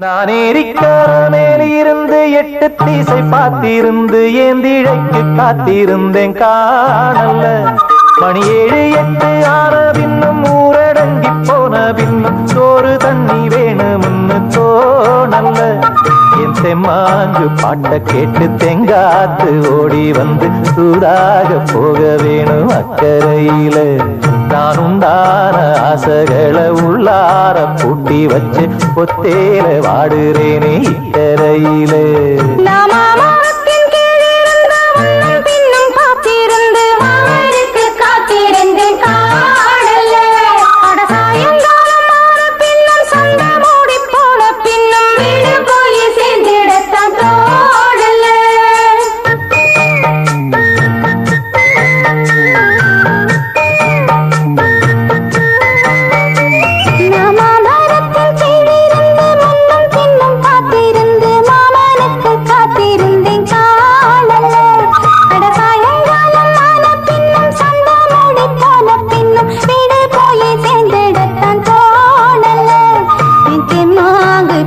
நான் ஏரிக்கார மேலிருந்து 8 தீசை பார்த்திருந்து ஏந்திழைக்கு காத்திருந்தேன் காணல்ல. மணி 7 8 ஆன பின்னும் ஊரடங்கி போன பின்னும் சோறு தண்ணி வேணும்னு தோணல்ல. என் தெம்மாங்கு பாட்ட கேட்டு தெங்காத்து ஓடி வந்து சூடாக போக வேணும் அக்கறையில. நான் உண்டான ஆசைகளை உள்ளார பூட்டி வச்சு பொத்தேல வாடுறேனே இக்கரையில.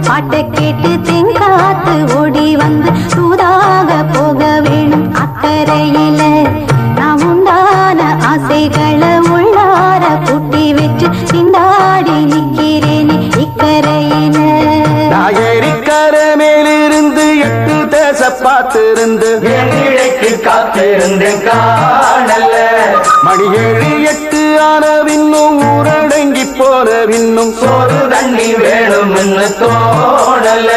பாட்ட கேட்டு தெங்காத்து ஓடி வந்து சூதாக போக வேணும் அக்கறையில. நான் உண்டான ஆசைகளை உள்ளார பூட்டி வச்சு சிந்தாடி நிக்கிறேனே இக்கரையில. நாயரிக்கர மேலிருந்து 8 தேச பார்த்திருந்து இழைக்கு காத்திருந்தேன் காணல்ல. மணி 7 8 ஆன பின்னும் ஊரடங்கி போன பின்னும் சோறு தண்ணி வேணும்னு தோணல.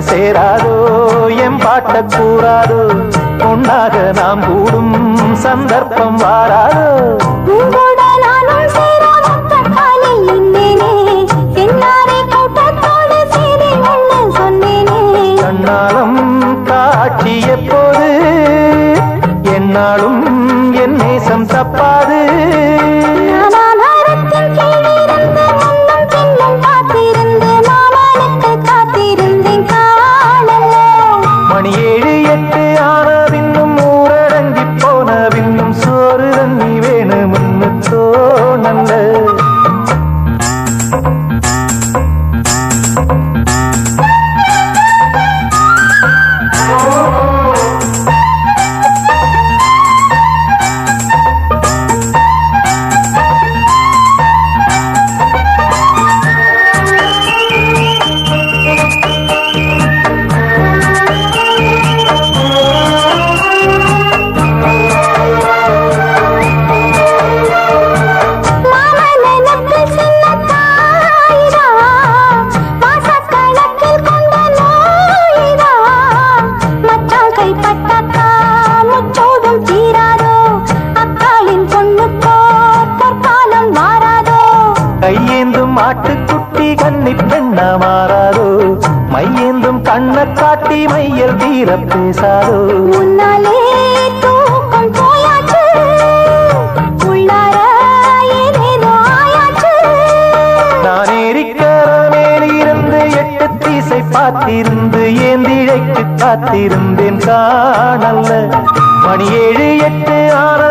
சேராதோ என் பாட்ட கூறாதோ பொன்னாக நாம் கூடும் சந்தர்ப்பம் வாராதோ. கண்ணாலம் காட்சி எப்போது என்னாலும் என் நேசம் தப்பாது. மணி 7 8 ஆன பின்னும் ஊரடங்கி போன பின்னும் சோறு தண்ணி வேணும்னு தோணல்ல. கையேந்தும் ஆட்டுக்குட்டி கன்னி பெண்ணா மாறாதோ மையேந்தும் கண்ண காட்டி மையல் தீர பேசாதோ. முன்னாலே தூக்கம் போயாச்சு உள்ளார ஏதேதோ ஆயாச்சு. நான் ஏரிக்கார மேலிருந்து 8 தீசை பார்த்திருந்து ஏந்திழைக்கு காத்திருந்தேன் காணல்ல. மணி 7 8 ஆன